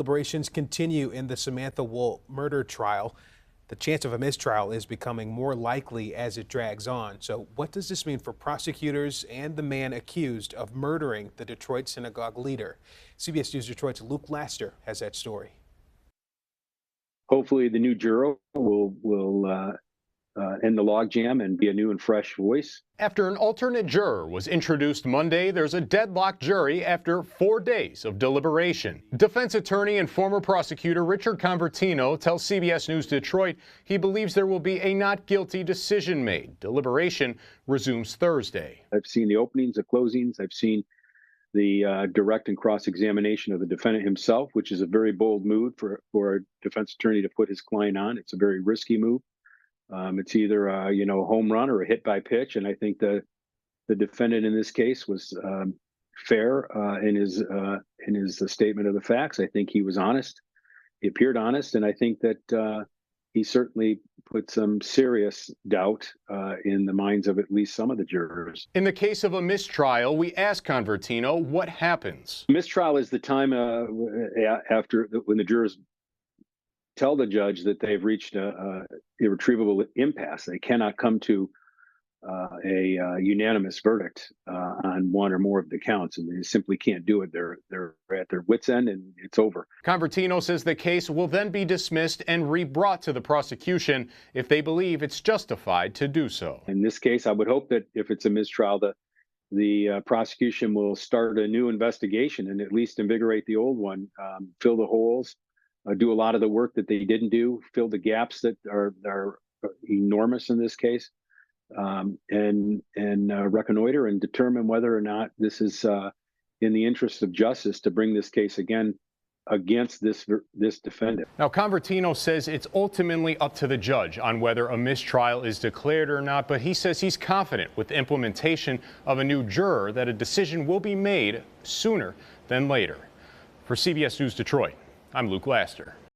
Deliberations continue in the Samantha Woll murder trial. The chance of a mistrial is becoming more likely as it drags on. So what does this mean for prosecutors and the man accused of murdering the Detroit synagogue leader? CBS News Detroit's Luke Laster has that story. Hopefully the new juror will end the logjam and be a new and fresh voice. After an alternate juror was introduced Monday, there's a deadlocked jury after 4 days of deliberation. Defense attorney and former prosecutor Richard Convertino tells CBS News Detroit he believes there will be a not guilty decision made. Deliberation resumes Thursday. I've seen the openings, the closings. I've seen the direct and cross-examination of the defendant himself, which is a very bold move for a defense attorney to put his client on. It's a very risky move. It's either a home run or a hit by pitch, and I think the defendant in this case was fair in his statement of the facts. I think he was honest. He appeared honest, and I think that he certainly put some serious doubt in the minds of at least some of the jurors. In the case of a mistrial, we asked Convertino what happens. Mistrial is the time after when the jurors tell the judge that they've reached a irretrievable impasse. They cannot come to a unanimous verdict on one or more of the counts, and they simply can't do it. They're at their wits' end, and it's over. Convertino says the case will then be dismissed and rebrought to the prosecution if they believe it's justified to do so. In this case, I would hope that if it's a mistrial, the prosecution will start a new investigation and at least invigorate the old one, fill the holes, do a lot of the work that they didn't do, fill the gaps that are enormous in this case, and reconnoiter and determine whether or not this is in the interest of justice to bring this case again against this defendant. Now, Convertino says it's ultimately up to the judge on whether a mistrial is declared or not, but he says he's confident with the implementation of a new juror that a decision will be made sooner than later. For CBS News Detroit, I'm Luke Laster.